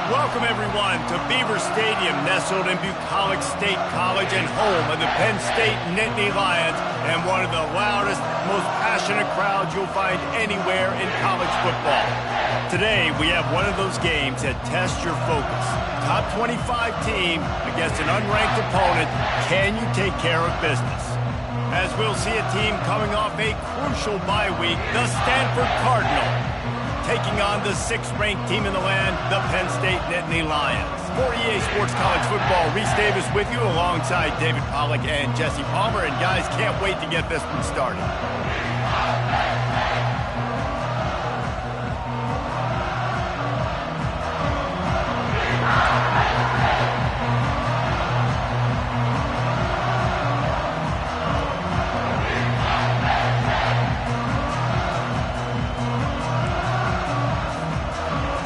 Welcome, everyone, to Beaver Stadium, nestled in Bucolic State College and home of the Penn State Nittany Lions, and one of the loudest, most passionate crowds you'll find anywhere in college football. Today, we have one of those games that tests your focus. Top 25 team against an unranked opponent. Can you take care of business? As we'll see a team coming off a crucial bye week, the Stanford Cardinal, taking on the 6th-ranked team in the land, the Penn State Nittany Lions. For EA Sports College Football, Reese Davis with you alongside David Pollack and Jesse Palmer. And guys, can't wait to get this one started.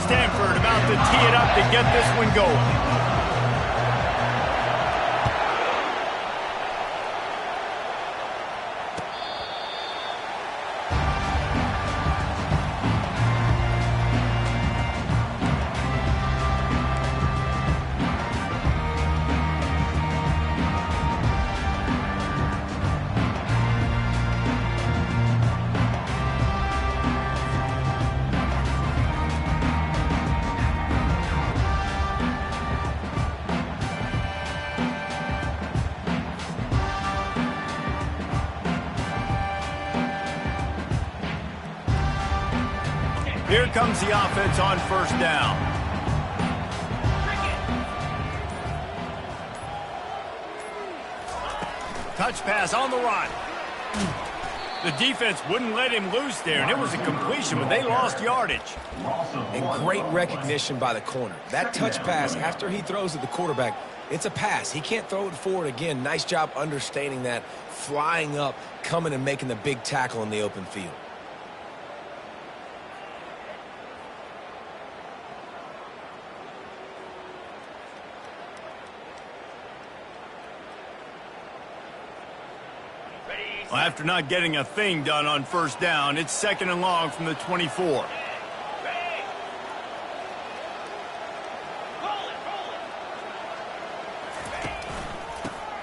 Stanford about to tee it up to get this one going. Here comes the offense on first down. Touch pass on the run. The defense wouldn't let him loose there, and it was a completion, but they lost yardage. And great recognition by the corner. That touch pass, after he throws at the quarterback, it's a pass. He can't throw it forward again. Nice job understanding that, flying up, coming and making the big tackle in the open field. Well, after not getting a thing done on first down, it's 2nd and long from the 24.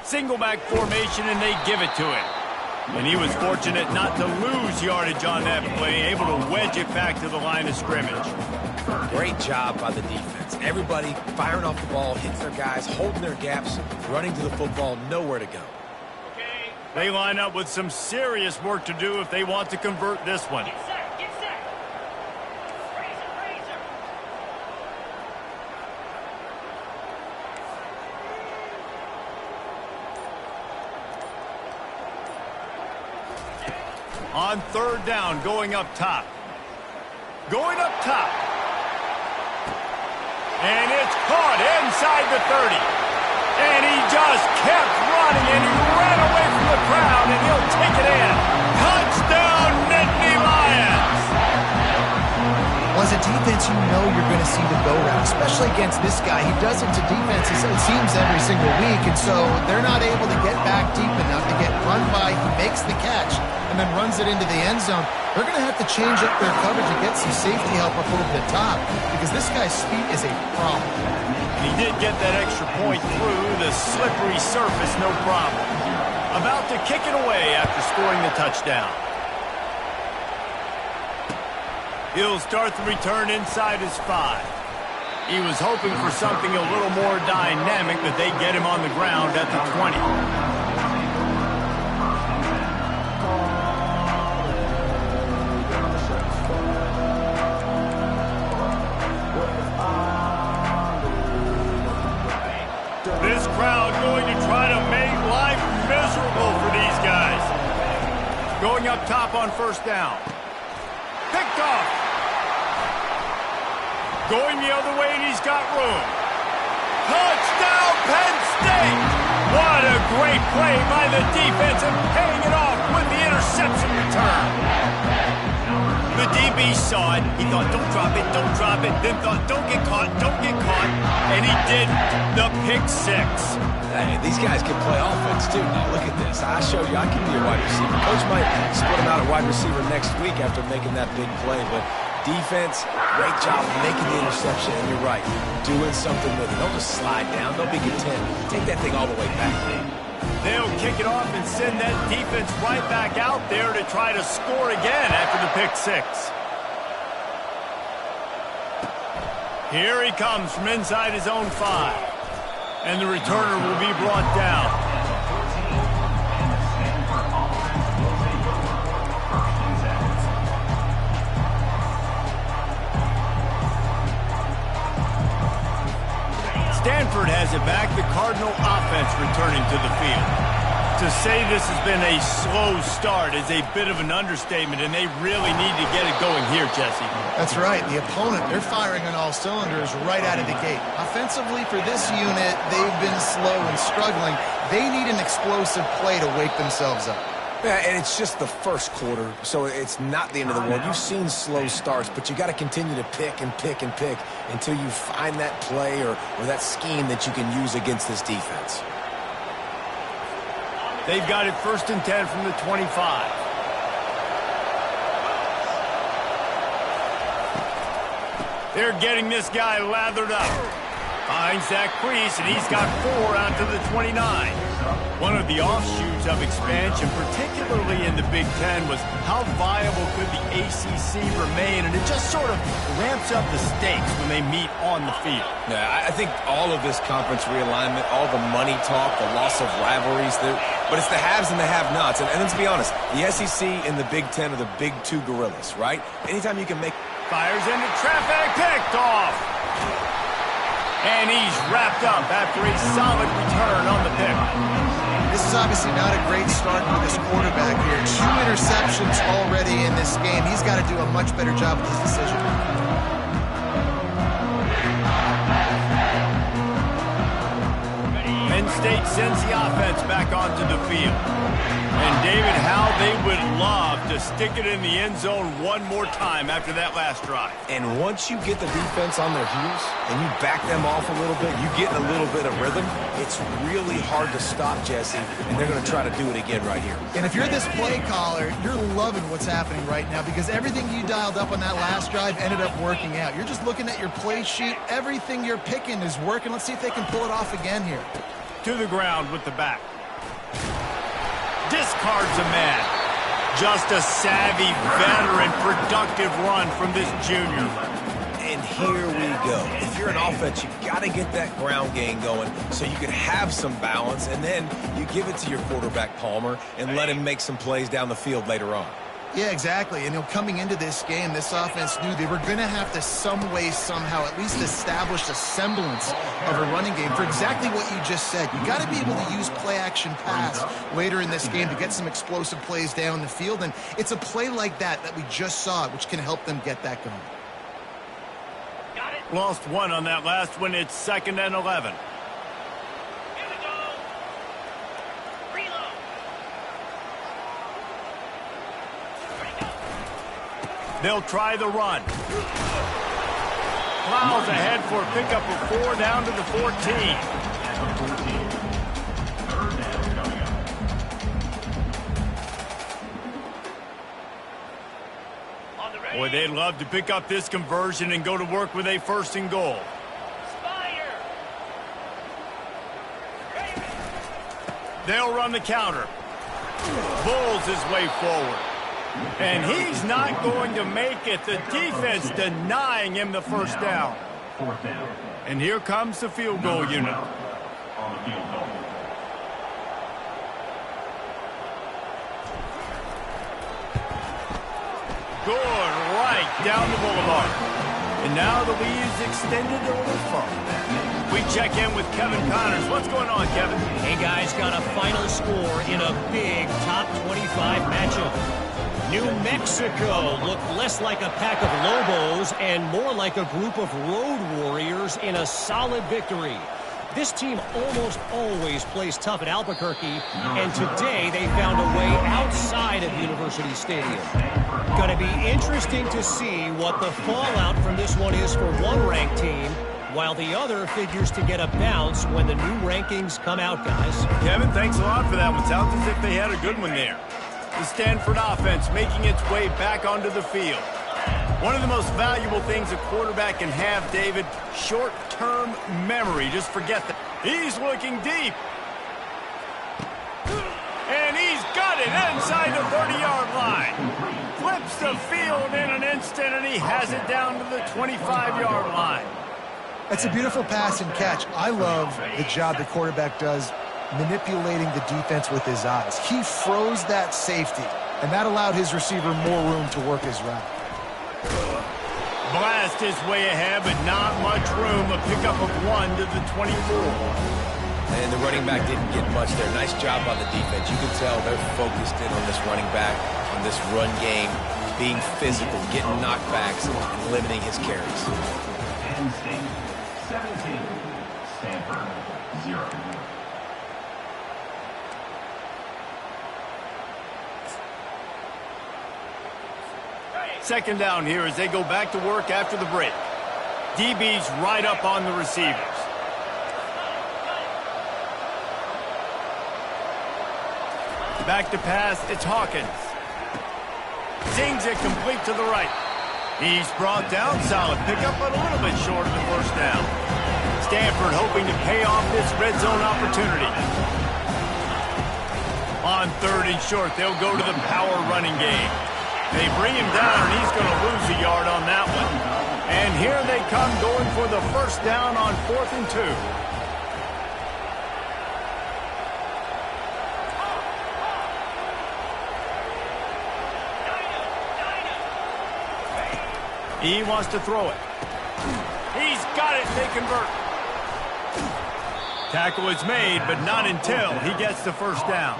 Single back formation, and they give it to him. And he was fortunate not to lose yardage on that play, able to wedge it back to the line of scrimmage. Great job by the defense. Everybody firing off the ball, hitting their guys, holding their gaps, running to the football, nowhere to go. They line up with some serious work to do if they want to convert this one. Get set, get set. Razor. On third down, going up top. Going up top. And it's caught inside the 30. And he just kept running, and he ran away from the crowd, and he'll take it in. Touchdown, Nittany Lions! Well, as a defense, you know you're going to see the go route, especially against this guy. He does it to defenses, it seems, every single week, and so they're not able to get back deep enough to get run by. He makes the catch and then runs it into the end zone. They're going to have to change up their coverage and get some safety help up over the top because this guy's speed is a problem. He did get that extra point through the slippery surface, no problem. About to kick it away after scoring the touchdown. He'll start the return inside his 5. He was hoping for something a little more dynamic, but they get him on the ground at the 20. This crowd going to try to make life miserable for these guys. Going up top on first down. Picked off. Going the other way, and he's got room. Touchdown, Penn State! What a great play by the defense and paying it off with the interception return. The DB saw it. He thought, don't drop it, don't drop it. Then thought, don't get caught, don't get caught. And he did the pick 6. Hey, these guys can play offense, too. Now, look at this. I show you I can be a wide receiver. Coach might split him out at wide receiver next week after making that big play, but defense, great job making the interception, and you're right, doing something with it. Don't just slide down. Don't be content. Take that thing all the way back. They'll kick it off and send that defense right back out there to try to score again after the pick six. Here he comes from inside his own 5. And the returner will be brought down. Stanford has it back, the Cardinal offense returning to the field. To say this has been a slow start is a bit of an understatement, and they really need to get it going here, Jesse. That's right. The opponent, they're firing on all cylinders right out of the gate. Offensively, for this unit, they've been slow and struggling. They need an explosive play to wake themselves up. Yeah, and it's just the first quarter, so it's not the end of the world. You've seen slow starts, but you got to continue to pick and pick and pick until you find that play or that scheme that you can use against this defense. They've got it 1st and 10 from the 25. They're getting this guy lathered up. Finds that crease, and he's got 4 out to the 29. One of the offshoots of expansion, particularly in the Big Ten, was how viable could the ACC remain, and it just sort of ramps up the stakes when they meet on the field. Yeah, I think all of this conference realignment, all the money talk, the loss of rivalries, but it's the haves and the have-nots. And let's be honest, the SEC and the Big Ten are the big 2 gorillas, right? Anytime you can make... Fires into traffic, picked off. And he's wrapped up after a solid return on the pick. This is obviously not a great start for this quarterback here. 2 interceptions already in this game. He's got to do a much better job with his decision. Penn State sends the offense back onto the field. And David, how they would love to stick it in the end zone one more time after that last drive. And once you get the defense on their heels and you back them off a little bit, you get a little bit of rhythm, it's really hard to stop, Jesse, and they're going to try to do it again right here. And if you're this play caller, you're loving what's happening right now because everything you dialed up on that last drive ended up working out. You're just looking at your play sheet. Everything you're picking is working. Let's see if they can pull it off again here. To the ground with the back. Discards a man. Just a savvy, veteran, productive run from this junior. And here we go. If you're an offense, you got to get that ground game going so you can have some balance, and then you give it to your quarterback, Palmer, and let him make some plays down the field later on. Yeah, exactly. And coming into this game, this offense knew they were going to have to some way, somehow, at least establish a semblance of a running game for exactly what you just said. You got to be able to use play-action pass later in this game to get some explosive plays down the field. And it's a play like that we just saw, which can help them get that going. Lost 1 on that last one. It's 2nd and 11. They'll try the run. Plows ahead for a pickup of 4 down to the 14. Boy, they'd love to pick up this conversion and go to work with a 1st and goal. They'll run the counter. Bulls his way forward. And he's not going to make it. The defense denying him the 1st down. And here comes the field goal unit. Good right down the boulevard. And now the lead is extended a little further. We check in with Kevin Connors. What's going on, Kevin? Hey, guys, got a final score in a big top 25 matchup. New Mexico looked less like a pack of Lobos and more like a group of road warriors in a solid victory. This team almost always plays tough at Albuquerque, and today they found a way outside of University Stadium. Going to be interesting to see what the fallout from this one is for one ranked team, while the other figures to get a bounce when the new rankings come out, guys. Kevin, thanks a lot for that one. Sounds as if they had a good one there. The Stanford offense making its way back onto the field. One of the most valuable things a quarterback can have, David, short-term memory. Just forget that. He's looking deep. And he's got it inside the 30-yard line. Flips the field in an instant, and he has it down to the 25-yard line. That's a beautiful pass and catch. I love the job the quarterback does manipulating the defense with his eyes. He froze that safety, and that allowed his receiver more room to work his route. Blast his way ahead, but not much room. A pickup of 1 to the 24. And the running back didn't get much there. Nice job on the defense. You can tell they're focused in on this running back, on this run game, being physical, getting knockbacks, and limiting his carries. Penn State 17, Stanford 0. Second down here as they go back to work after the break. DB's right up on the receivers. Back to pass, it's Hawkins. Zings it complete to the right. He's brought down, solid pickup, but a little bit short of the first down. Stanford hoping to pay off this red zone opportunity. On 3rd and short, they'll go to the power running game. They bring him down, and he's going to lose a yard on that one. And here they come going for the first down on 4th and 2. He wants to throw it. He's got it. They convert. Tackle is made, but not until he gets the first down.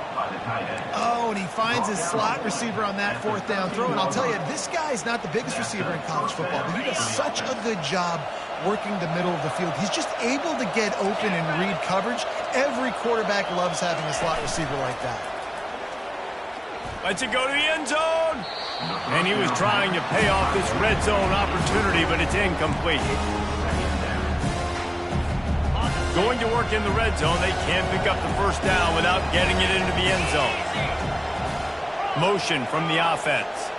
Oh, and he finds his slot receiver on that 4th down throw. And I'll tell you, this guy's not the biggest receiver in college football, but he does such a good job working the middle of the field. He's just able to get open and read coverage. Every quarterback loves having a slot receiver like that. Lets it go to the end zone. And he was trying to pay off this red zone opportunity, but it's incomplete. Going to work in the red zone, they can't pick up the first down without getting it into the end zone. Motion from the offense.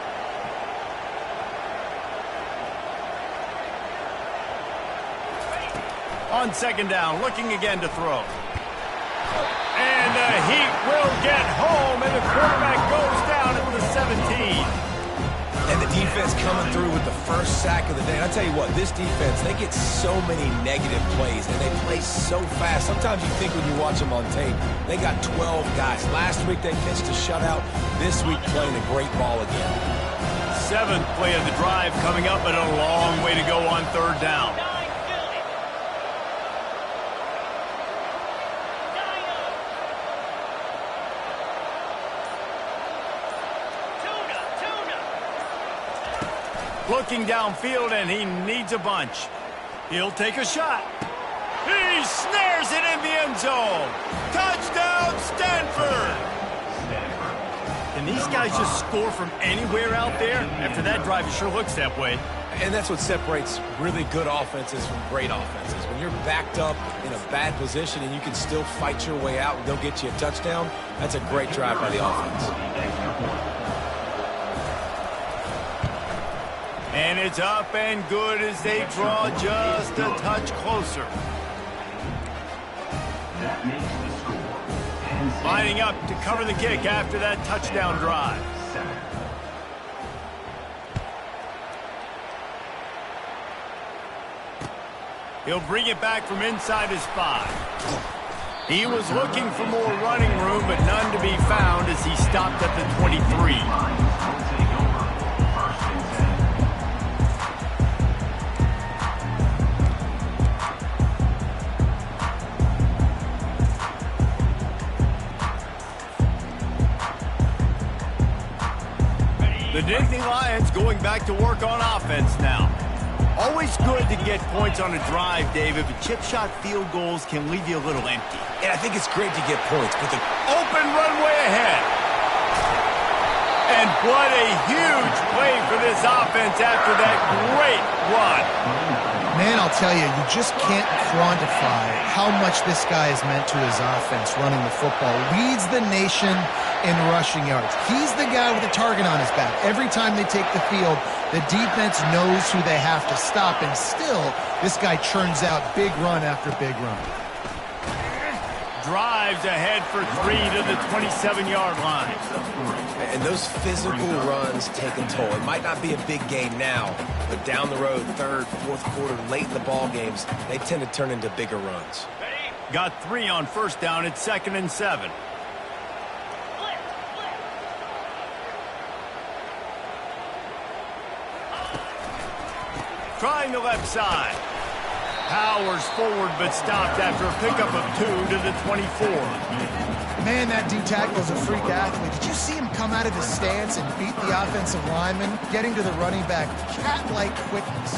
On 2nd down, looking again to throw. And the heat will get home, and the quarterback goes down at the 17. And the defense coming through with the first sack of the day. And I'll tell you what, this defense, they get so many negative plays, and they play so fast. Sometimes you think when you watch them on tape, they got 12 guys. Last week they pitched a shutout. This week playing a great ball again. 7th play of the drive coming up, but a long way to go on 3rd down. Looking downfield, and he needs a bunch. He'll take a shot. He snares it in the end zone. Touchdown, Stanford! Can these guys just score from anywhere out there? After that drive, it sure looks that way. And that's what separates really good offenses from great offenses. When you're backed up in a bad position and you can still fight your way out and they'll get you a touchdown, that's a great drive by the offense. And it's up and good as they draw just a touch closer. Lining up to cover the kick after that touchdown drive. He'll bring it back from inside his 5. He was looking for more running room, but none to be found as he stopped at the 23. The Nittany Lions going back to work on offense now. Always good to get points on a drive, David, but chip shot field goals can leave you a little empty. And I think it's great to get points, but the open runway ahead. And what a huge play for this offense after that great run. Man, I'll I'll tell you, you just can't quantify how much this guy has meant to his offense running the football. Leads the nation in rushing yards. He's the guy with the target on his back. Every time they take the field, the defense knows who they have to stop, and still, this guy churns out big run after big run. Drives ahead for 3 to the 27-yard line. And those physical runs take a toll. It might not be a big game now, but down the road, third, fourth quarter, late in the ball games, they tend to turn into bigger runs. Got 3 on first down at 2nd and 7. Trying the left side. Powers forward, but stopped after a pickup of 2 to the 24. Man, that D-tackle is a freak athlete. Did you see him come out of his stance and beat the offensive lineman, getting to the running back? Cat-like quickness.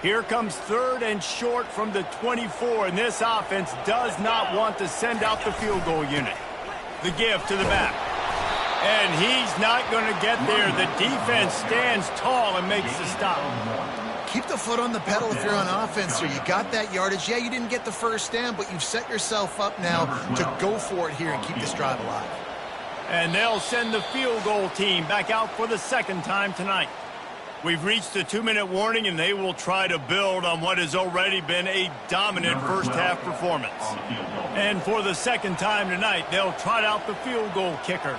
Here comes 3rd and short from the 24, and this offense does not want to send out the field goal unit. The give to the back. And he's not going to get there. The defense stands tall and makes the stop. Keep the foot on the pedal if you're on offense here. You got that yardage. Yeah, you didn't get the first down, but you've set yourself up now to go for it here and keep this drive alive. And they'll send the field goal team back out for the 2nd time tonight. We've reached the 2-minute warning, and they will try to build on what has already been a dominant first-half performance. And for the 2nd time tonight, they'll trot out the field goal kicker.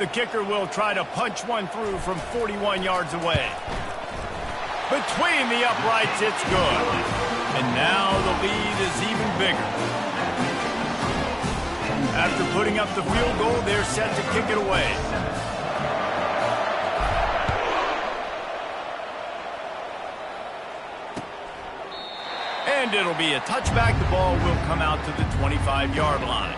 The kicker will try to punch one through from 41 yards away. Between the uprights, it's good. And now the lead is even bigger. After putting up the field goal, they're set to kick it away. And it'll be a touchback. The ball will come out to the 25-yard line.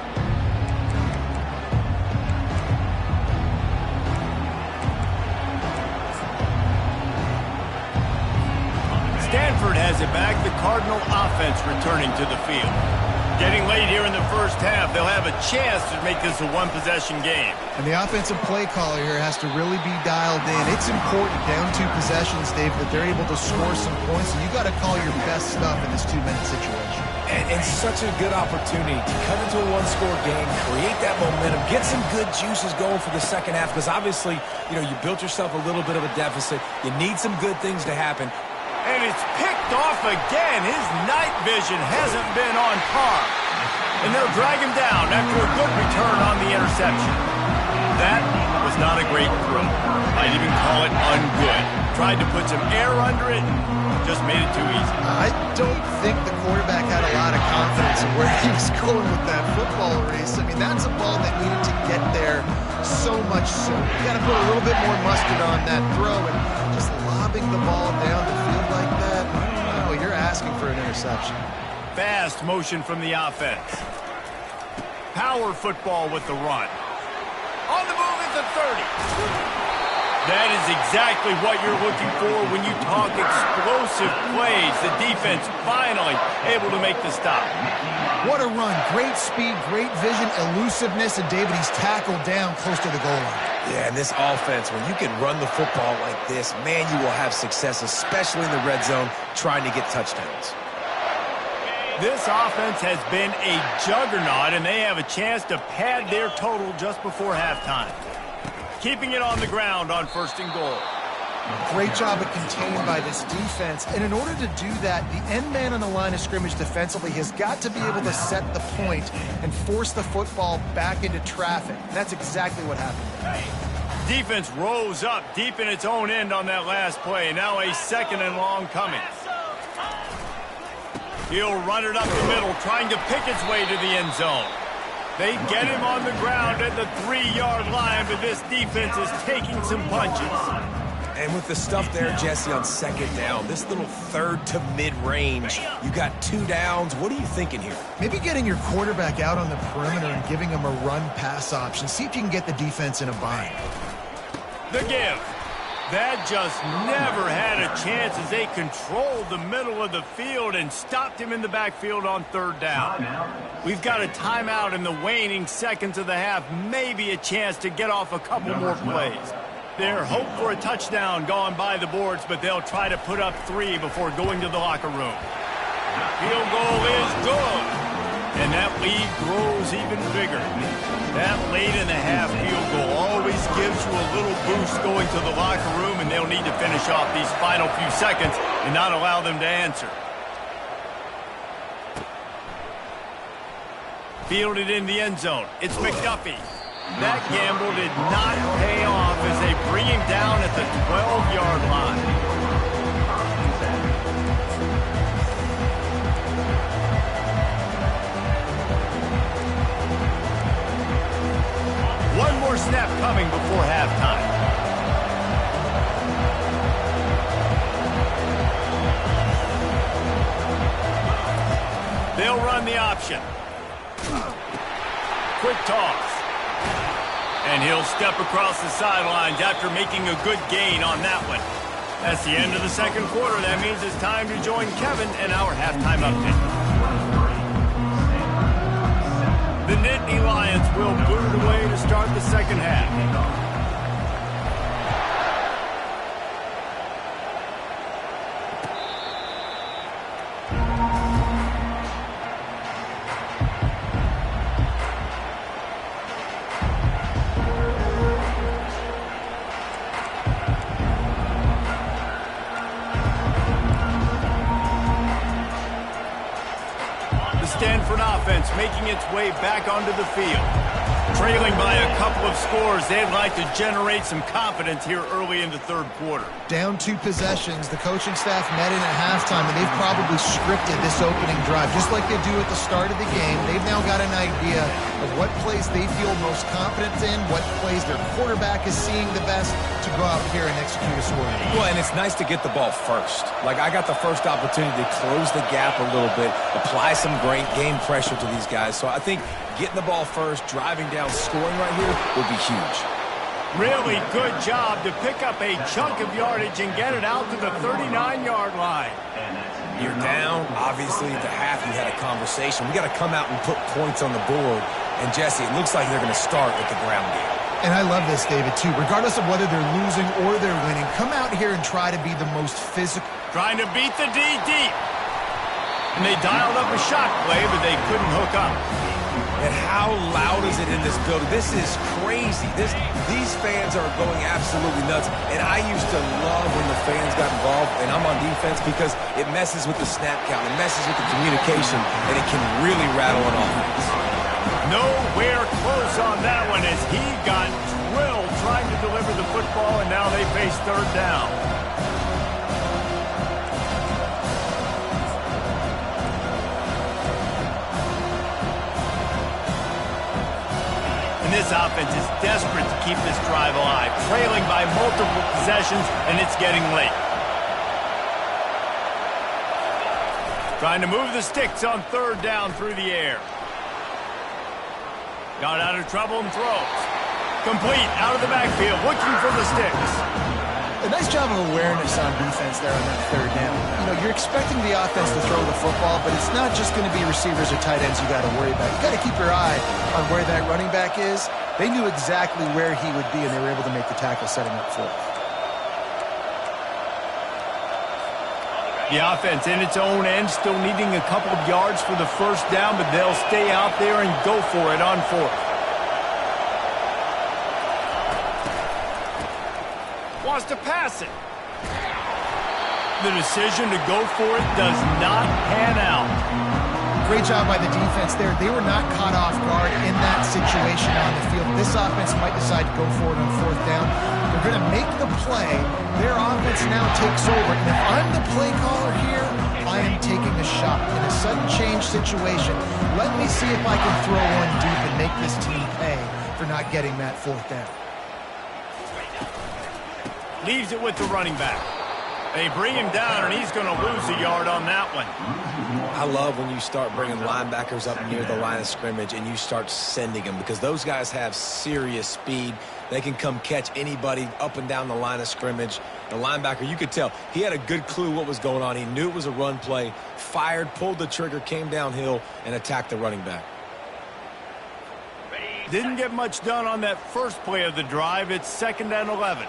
Stanford has it back. The Cardinal offense returning to the field. Getting late here in the first half, they'll have a chance to make this a one-possession game. And the offensive play caller here has to really be dialed in. It's important, down 2 possessions, Dave, that they're able to score some points. And you got to call your best stuff in this 2-minute situation. And such a good opportunity to come into a one-score game, create that momentum, get some good juices going for the second half. Because obviously, you built yourself a little bit of a deficit. You need some good things to happen. And it's picked off again. His night vision hasn't been on par. And they'll drag him down after a good return on the interception. That was not a great throw. I'd even call it ungood. Tried to put some air under it and just made it too easy. I don't think the quarterback had a lot of confidence in where he was going with that football race. I mean, that's a ball that needed to get there so much sooner. You got to put a little bit more mustard on that throw, and just lobbing the ball down the field like that, I don't know, you're asking for an interception. Fast motion from the offense. Power football with the run. On the move at the 30. That is exactly what you're looking for when you talk explosive plays. The defense finally able to make the stop. What a run. Great speed, great vision, elusiveness, and David, he's tackled down close to the goal line. Yeah, and this offense, when you can run the football like this, man, you will have success, especially in the red zone, trying to get touchdowns. This offense has been a juggernaut, and they have a chance to pad their total just before halftime. Keeping it on the ground on 1st and goal. Great job of containing by this defense. And in order to do that, the end man on the line of scrimmage defensively has got to be able to set the point and force the football back into traffic. And that's exactly what happened. Defense rose up deep in its own end on that last play. Now a 2nd and long coming. He'll run it up the middle, trying to pick its way to the end zone. They get him on the ground at the 3-yard line, but this defense is taking some punches. And with the stuff there, Jesse, on 2nd down, this little 3rd to mid-range, you got 2 downs. What are you thinking here? Maybe getting your quarterback out on the perimeter and giving him a run-pass option. See if you can get the defense in a bind. The give. That just never had a chance as they controlled the middle of the field and stopped him in the backfield on third down. We've got a timeout in the waning seconds of the half, maybe a chance to get off a couple more plays. Their hope for a touchdown gone by the boards, but they'll try to put up 3 before going to the locker room. Field goal is good, and that lead grows even bigger. That late-in-the-half field goal always gives you a little boost going to the locker room, and they'll need to finish off these final few seconds and not allow them to answer. Fielded in the end zone. It's McDuffie. That gamble did not pay off as they bring him down at the 12-yard line. One more snap coming before halftime. They'll run the option. Quick toss. And he'll step across the sidelines after making a good gain on that one. That's the end of the second quarter. That means it's time to join Kevin in our halftime update. The Nittany Lions will boot it away to start the second half. Stanford offense making its way back onto the field. Trailing by a couple of scores, they'd like to generate some confidence here early in the third quarter. Down 2 possessions, the coaching staff met in at halftime, and they've probably scripted this opening drive. Just like they do at the start of the game, they've now got an idea of what plays they feel most confident in, what plays their quarterback is seeing the best to go out here and execute a scoring. Well, and it's nice to get the ball first. Like, I got the first opportunity to close the gap a little bit, apply some great game pressure to these guys. So I think getting the ball first, driving down, scoring right here would be huge. Really good job to pick up a chunk of yardage and get it out to the 39-yard line. You're down. Obviously, at the half, you had a conversation. We got to come out and put points on the board. And, Jesse, it looks like they're going to start with the ground game. And I love this, David, too. Regardless of whether they're losing or they're winning, come out here and try to be the most physical. Trying to beat the D deep. And they dialed up a shot play, but they couldn't hook up. And how loud is it in this building? This is crazy. These fans are going absolutely nuts. And I used to love when the fans got involved, and I'm on defense, because it messes with the snap count. It messes with the communication, and it can really rattle an offense. Nowhere close on that one as he got drilled trying to deliver the football, and now they face third down. And this offense is desperate to keep this drive alive, trailing by multiple possessions, and it's getting late. Trying to move the sticks on third down through the air. Got out of trouble and throws. Complete out of the backfield, looking for the sticks. A nice job of awareness on defense there on that third down. You know, you're expecting the offense to throw the football, but it's not just going to be receivers or tight ends you got to worry about. You got to keep your eye on where that running back is. They knew exactly where he would be, and they were able to make the tackle setting up for it. The offense in its own end, still needing a couple of yards for the first down, but they'll stay out there and go for it on fourth. Wants to pass it. The decision to go for it does not pan out. Great job by the defense there. They were not caught off guard in that situation on the field. This offense might decide to go for it on fourth down. They're going to make the play. Their offense now takes over. And if I'm the play caller here, I am taking a shot. In a sudden change situation, let me see if I can throw one deep and make this team pay for not getting that fourth down. Leaves it with the running back. They bring him down, and he's going to lose a yard on that one. I love when you start bringing linebackers up near the line of scrimmage and you start sending them, because those guys have serious speed. They can come catch anybody up and down the line of scrimmage. The linebacker, you could tell, he had a good clue what was going on. He knew it was a run play, fired, pulled the trigger, came downhill, and attacked the running back. Didn't get much done on that first play of the drive. It's 2nd and 11.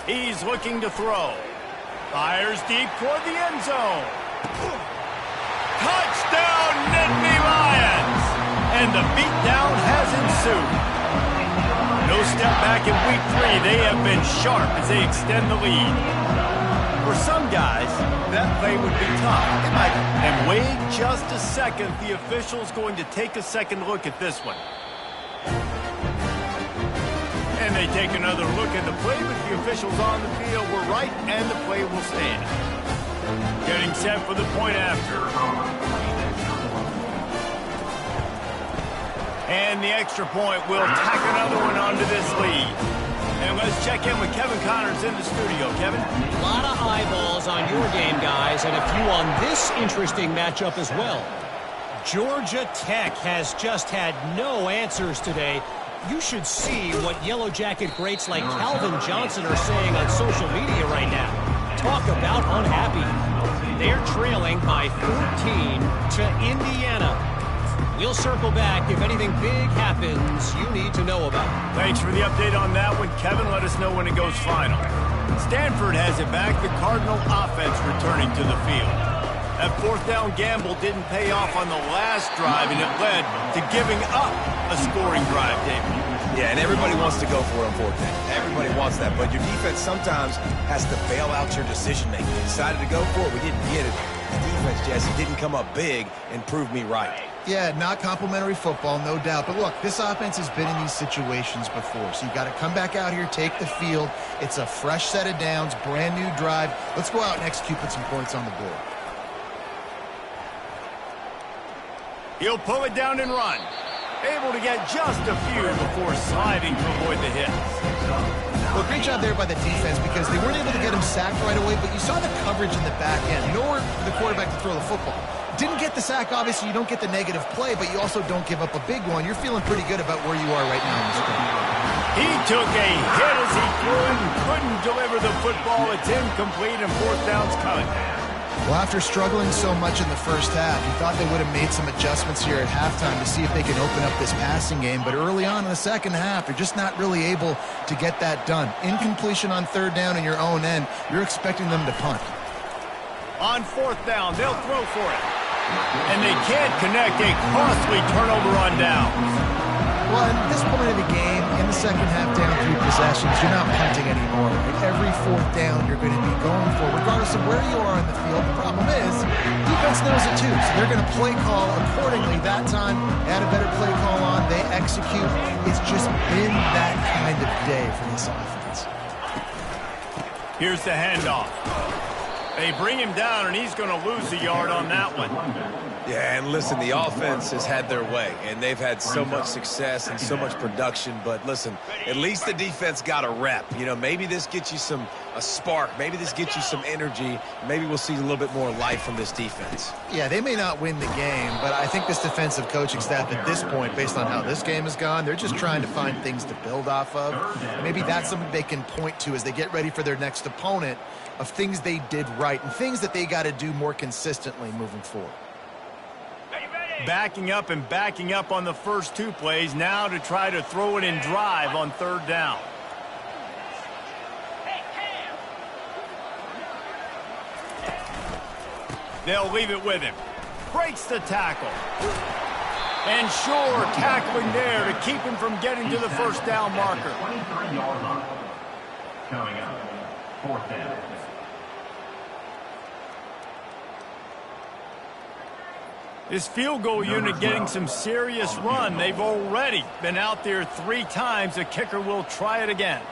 He's looking to throw. Fires deep toward the end zone. Touchdown, Nittany Lions! And the beatdown has ensued. No step back in week 3. They have been sharp as they extend the lead. For some guys, that play would be tough. It might. And wait just a second. The official's going to take a second look at this one. And they take another look at the play, but the officials on the field were right, and the play will stand. Getting set for the point after. And the extra point will tack another one onto this lead. And let's check in with Kevin Connors in the studio. Kevin? A lot of eyeballs on your game, guys, and a few on this interesting matchup as well. Georgia Tech has just had no answers today. You should see what Yellow Jacket greats like Calvin Johnson are saying on social media right now. Talk about unhappy. They're trailing by 14 to Indiana. We'll circle back if anything big happens you need to know about. Thanks for the update on that one, Kevin. Let us know when it goes final. Stanford has it back. The Cardinal offense returning to the field. That 4th down gamble didn't pay off on the last drive, and it led to giving up a scoring drive, David. Yeah, and everybody wants to go for it on 4th down. Everybody wants that, but your defense sometimes has to bail out your decision-making. You decided to go for it, we didn't get it. The defense, Jesse, didn't come up big and prove me right. Yeah, not complimentary football, no doubt. But look, this offense has been in these situations before. So you got to come back out here, take the field. It's a fresh set of downs, brand new drive. Let's go out and execute, put some points on the board. He'll pull it down and run. Able to get just a few before sliding to avoid the hits. Well, great job there by the defense because they weren't able to get him sacked right away, but you saw the coverage in the back end. Nowhere for the quarterback to throw the football. Didn't get the sack, obviously you don't get the negative play, but you also don't give up a big one. You're feeling pretty good about where you are right now in this game. He took a hit as he threw it and couldn't deliver the football. It's incomplete and 4th down's coming. Well, after struggling so much in the first half, you thought they would have made some adjustments here at halftime to see if they could open up this passing game. But early on in the second half, you're just not really able to get that done. Incompletion on 3rd down in your own end, you're expecting them to punt. On 4th down, they'll throw for it. And they can't connect a costly turnover on downs. Well, at this point of the game, in the second half, down 3 possessions, you're not punting anymore. Every 4th down you're going to be going for, regardless of where you are on the field. The problem is, defense knows it too, so they're going to play call accordingly. That time, they had a better play call on. They execute. It's just been that kind of day for this offense. Here's the handoff. They bring him down, and he's going to lose a yard on that one. Yeah, and listen, the offense has had their way, and they've had so much success and so much production. But listen, at least the defense got a rep. You know, maybe this gets you a spark. Maybe this gets you some energy. Maybe we'll see a little bit more life from this defense. Yeah, they may not win the game, but I think this defensive coaching staff at this point, based on how this game has gone, they're just trying to find things to build off of. And maybe that's something they can point to as they get ready for their next opponent, of things they did right and things that they got to do more consistently moving forward. Backing up and backing up on the first 2 plays, now to try to throw it in drive on 3rd down. They'll leave it with him. Breaks the tackle. And sure, tackling there to keep him from getting to the 1st down marker. 23-yard line. Coming up, 4th down. This field goal unit getting some serious run. They've already been out there 3 times. The kicker will try it again.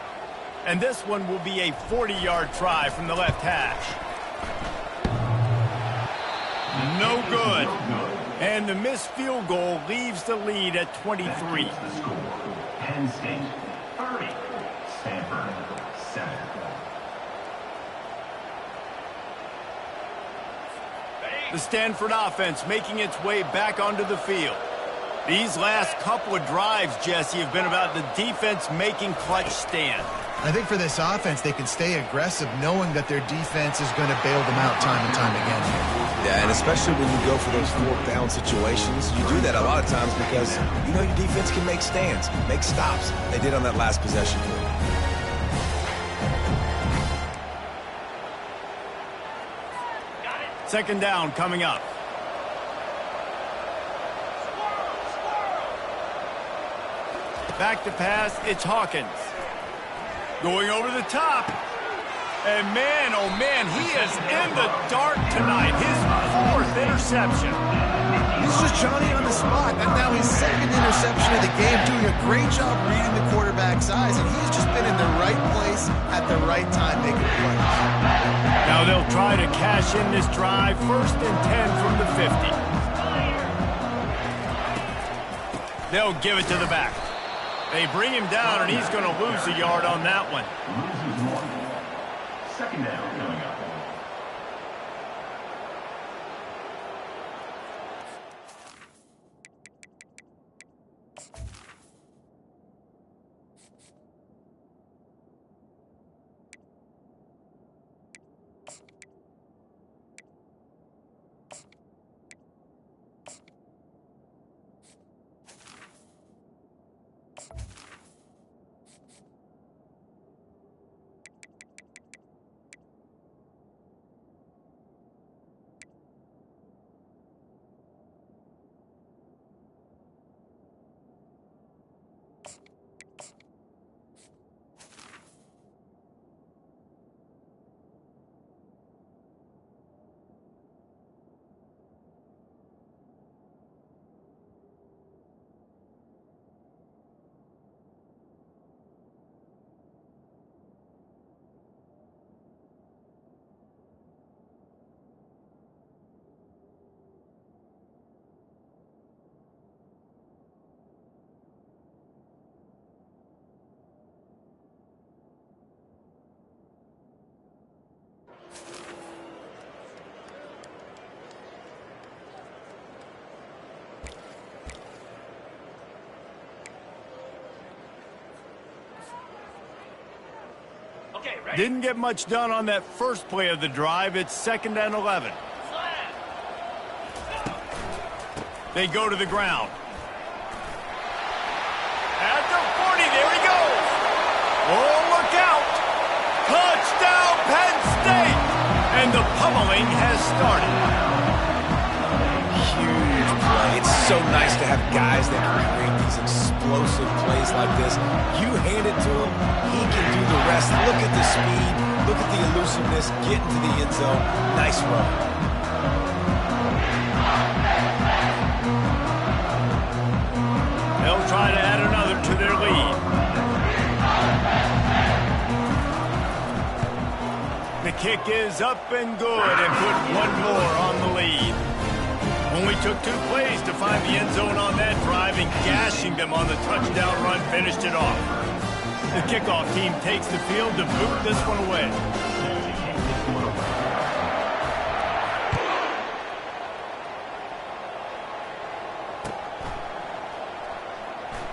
And this one will be a 40-yard try from the left hash. No good. And the missed field goal leaves the lead at 23. The score, Penn State 30, Stanford 7. The Stanford offense making its way back onto the field. These last couple of drives, Jesse, have been about the defense making clutch stand. I think for this offense, they can stay aggressive knowing that their defense is going to bail them out time and time again. Yeah, and especially when you go for those fourth down situations, you do that a lot of times because you know your defense can make stands, make stops. They did on that last possession. Second down coming up. Back to pass, it's Hawkins. Going over the top. And man, oh man, he is in the dark tonight. His fourth interception. He's just Johnny on the spot. And now his second interception of the game, doing a great job reading the quarterback's eyes. And he's just been in the right place at the right time making plays. Now they'll try to cash in this drive. 1st and 10 from the 50. They'll give it to the back. They bring him down, and he's going to lose a yard on that one. Loses 1. Second down coming up. Didn't get much done on that first play of the drive. It's 2nd and 11. They go to the ground. At the 40, there he goes. Oh, look out. Touchdown, Penn State. And the pummeling has started. Huge play. It's so nice to have guys that can create these explosive plays like this. You hand it to him, he can do the rest. Look at the speed, look at the elusiveness, get into the end zone. Nice run. They'll try to add another to their lead. The kick is up and good and put one more on the lead. Only took 2 plays to find the end zone on that drive, and gashing them on the touchdown run finished it off. The kickoff team takes the field to boot this one away.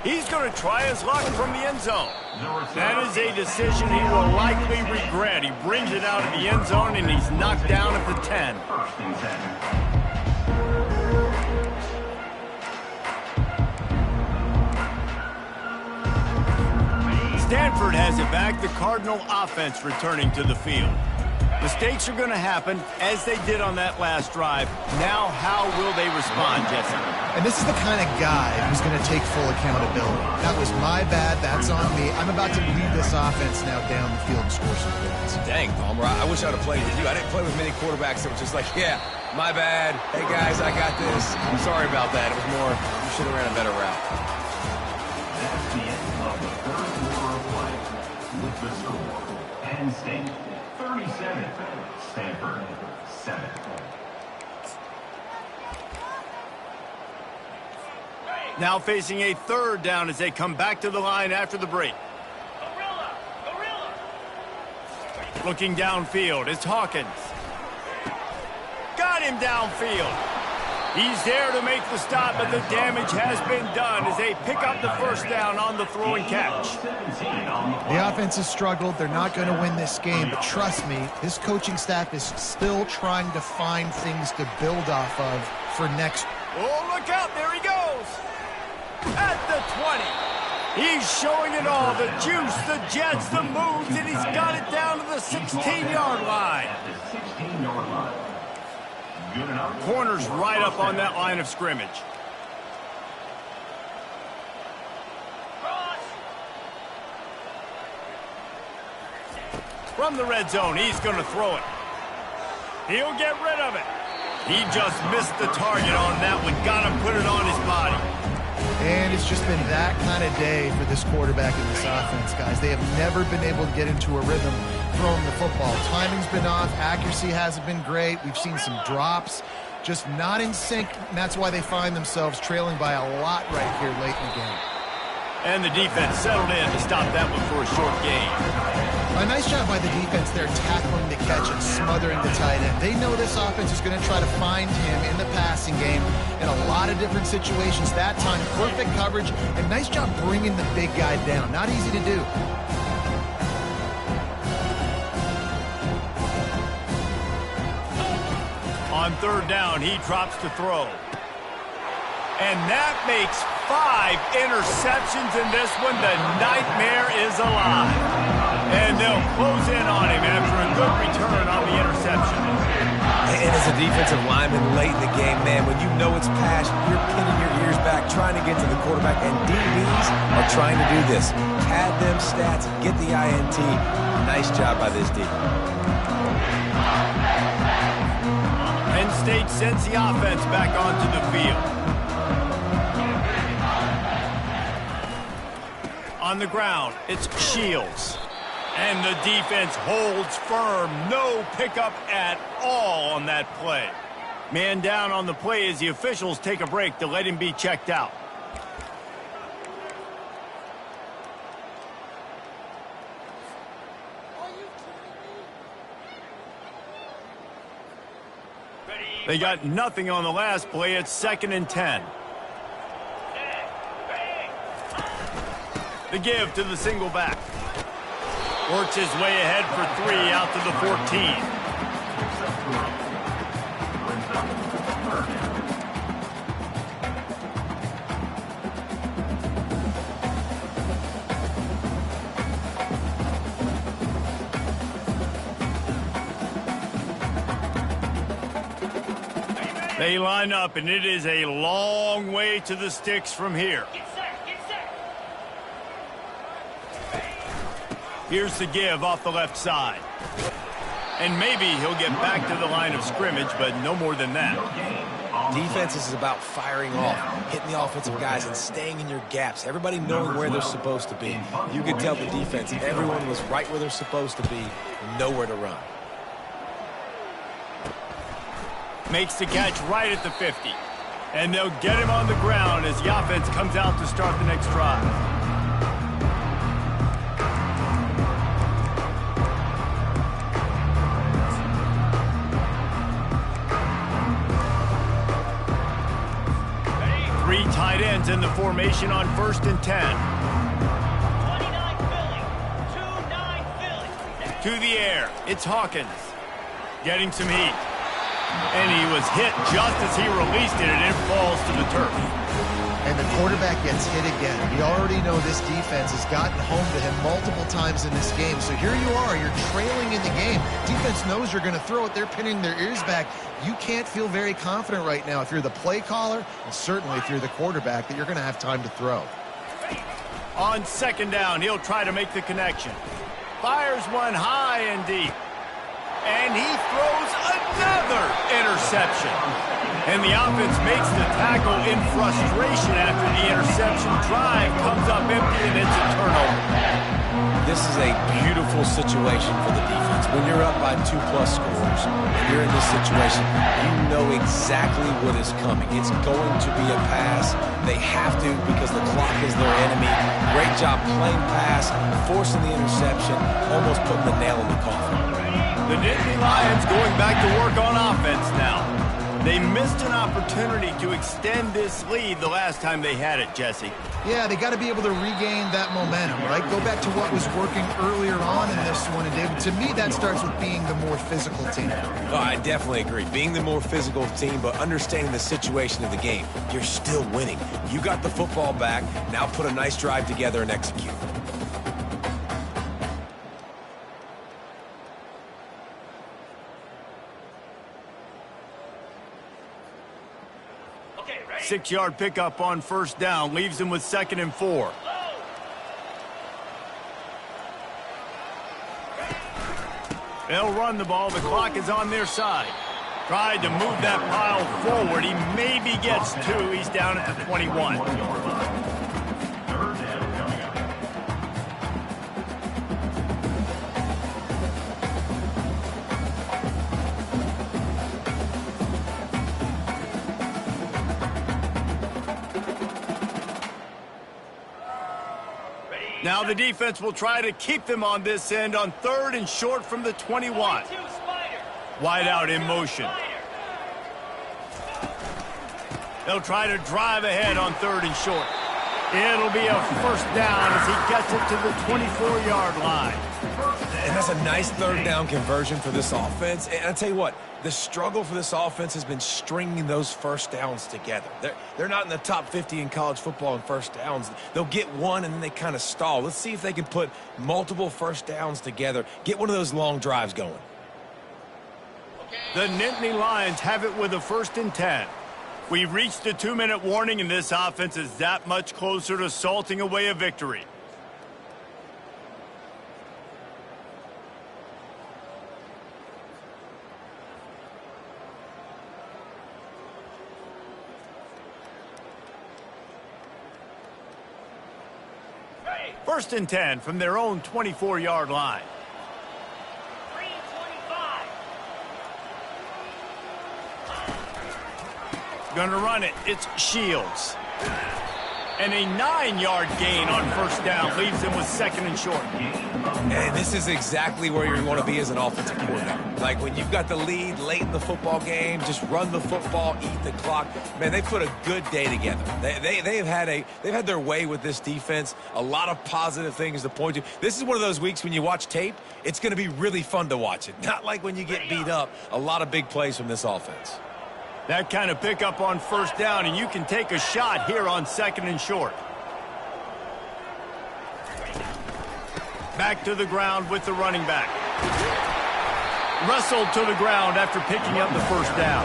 He's going to try his luck from the end zone. That is a decision he will likely regret. He brings it out of the end zone, and he's knocked down at the 10. 1st and 10. Stanford has it back. The Cardinal offense returning to the field. Mistakes are going to happen, as they did on that last drive. Now, how will they respond, Jesse? And this is the kind of guy who's going to take full accountability. That was my bad. That's on me. I'm about to lead this offense now down the field and score some points. Dang, Palmer, I wish I'd have played with you. I didn't play with many quarterbacks that were just like, yeah, my bad. Hey, guys, I got this. I'm sorry about that. It was more, you should have ran a better route. That's the end of the 3rd quarter of play. With the score, Penn State 37, Stanford 7. Now facing a third down as they come back to the line after the break. Looking downfield, it's Hawkins. Got him downfield. He's there to make the stop, but the damage has been done as they pick up the first down on the throw and catch. The offense has struggled. They're not going to win this game, but trust me, this coaching staff is still trying to find things to build off of for next. Oh, look out, there he goes. At the 20. He's showing it all, the juice, the jets, the moves, and he's got it down to the 16-yard line. Corner's right up on that line of scrimmage. From the red zone, he's going to throw it. He'll get rid of it. He just missed the target on that one. Got him, put it on his body. And it's just been that kind of day for this quarterback in this offense, guys. They have never been able to get into a rhythm throwing the football. Timing's been off. Accuracy hasn't been great. We've seen some drops. Just not in sync, and that's why they find themselves trailing by a lot right here late in the game. And the defense settled in to stop that one for a short gain. A nice job by the defense there, tackling the catch and smothering the tight end. They know this offense is going to try to find him in the passing game in a lot of different situations. That time, perfect coverage, and nice job bringing the big guy down. Not easy to do. On third down, he drops to throw. And that makes 5 interceptions in this one. The nightmare is alive. And they'll close in on him after a good return on the interception. And as a defensive lineman late in the game, man, when you know it's pass, you're pinning your ears back, trying to get to the quarterback, and DBs are trying to do this. Pad them stats, get the INT. Nice job by this D. Penn State sends the offense back onto the field. On the ground, it's Shields. And the defense holds firm. No pickup at all on that play. Man down on the play as the officials take a break to let him be checked out. They got nothing on the last play. It's 2nd and 10. The give to the single back. Works his way ahead for 3 out to the 14. They line up, and it is a long way to the sticks from here. Here's the give off the left side. And maybe he'll get back to the line of scrimmage, but no more than that. Defense is about firing off, hitting the offensive guys, and staying in your gaps. Everybody knowing where they're supposed to be. You could tell the defense, everyone was right where they're supposed to be, nowhere to run. Makes the catch right at the 50. And they'll get him on the ground as the offense comes out to start the next drive. Three tight ends in the formation on 1st and 10. 29 Philly. 2-9 Philly. To the air, it's Hawkins. Getting some heat. And he was hit just as he released it, and it falls to the turf. And the quarterback gets hit again. We already know this defense has gotten home to him multiple times in this game. So here you are, you're trailing in the game. Defense knows you're going to throw it. They're pinning their ears back. You can't feel very confident right now if you're the play caller, and certainly if you're the quarterback, that you're going to have time to throw. On 2nd down, he'll try to make the connection. Fires one high and deep. And he throws another interception. And the offense makes the tackle in frustration after the interception. Drive comes up empty, and it's a turnover. This is is a beautiful situation for the defense. When you're up by 2+ scores and you're in this situation, you know exactly what is coming. It's going to be a pass. They have to because the clock is their enemy. Great job playing pass, forcing the interception, almost putting the nail in the coffin. The Nittany Lions going back to work on offense now. They missed an opportunity to extend this lead the last time they had it, Jesse. Yeah, they got to be able to regain that momentum, right? Go back to what was working earlier on in this one. And David, to me, that starts with being the more physical team. Oh, I definitely agree. Being the more physical team, but understanding the situation of the game. You're still winning. You got the football back. Now put a nice drive together and execute. Okay, ready? 6-yard pickup on first down leaves them with 2nd and 4. They'll run the ball. The clock is on their side. Tried to move that pile forward. He maybe gets 2. He's down at the 21. Now the defense will try to keep them on this end on 3rd and short from the 21. Wide out in motion. They'll try to drive ahead on 3rd and short. It'll be a first down as he gets it to the 24-yard line. And that's a nice 3rd down conversion for this offense. And I'll tell you what, the struggle for this offense has been stringing those first downs together. They're not in the top 50 in college football in first downs. They'll get one and then they kind of stall. Let's see if they can put multiple first downs together, get one of those long drives going. The Nittany Lions have it with a 1st and 10. We've reached the 2-minute warning, and this offense is that much closer to salting away a victory. First and 10 from their own 24-yard line. Going to run it. It's Shields. And a 9-yard gain on first down leaves them with 2nd and short. And this is exactly where you want to be as an offensive coordinator. Like when you've got the lead late in the football game, just run the football, eat the clock. Man, they put a good day together. They've had their way with this defense. A lot of positive things to point to. This is one of those weeks when you watch tape, it's going to be really fun to watch it. Not like when you get beat up. A lot of big plays from this offense. That kind of pickup on first down, and you can take a shot here on 2nd and short. Back to the ground with the running back. Wrestled to the ground after picking up the first down.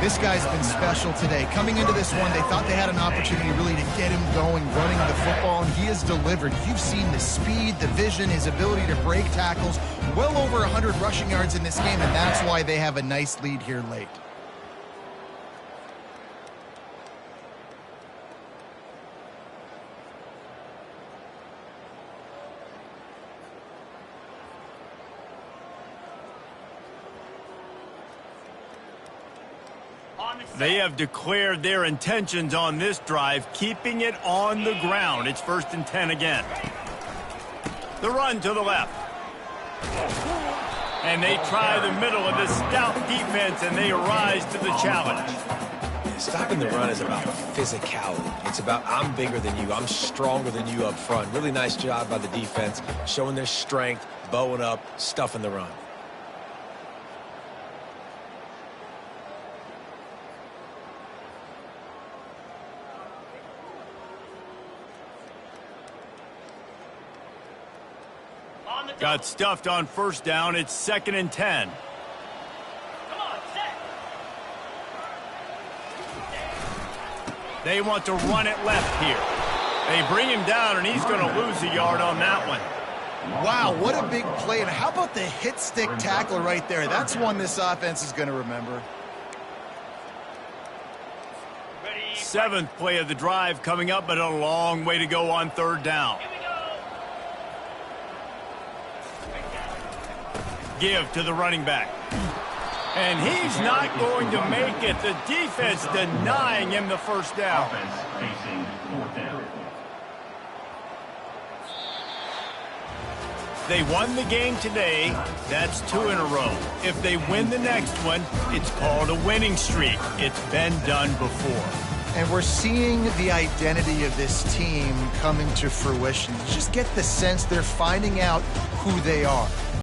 This guy's been special today. Coming into this one, they thought they had an opportunity really to get him going, running the football, and he has delivered. You've seen the speed, the vision, his ability to break tackles. Well over 100 rushing yards in this game, and that's why they have a nice lead here late. They have declared their intentions on this drive, keeping it on the ground. It's 1st and 10 again. The run to the left. And they try the middle of this stout defense, and they rise to the challenge. Stopping the run is about physicality. It's about I'm bigger than you. I'm stronger than you up front. Really nice job by the defense, showing their strength, bowing up, stuffing the run. Got stuffed on first down. It's 2nd and 10. Come on, set. They want to run it left here. They bring him down, and he's going to lose a yard on that one. Wow, what a big play. And how about the hit stick tackle right there? That's one this offense is going to remember. 7th play of the drive coming up, but a long way to go on 3rd down. give to the running back. And he's not going to make it. The defense denying him the first down. Offense facing 4th down. They won the game today. That's 2 in a row. If they win the next one, it's called a winning streak. It's been done before. And we're seeing the identity of this team coming to fruition. You just get the sense they're finding out who they are.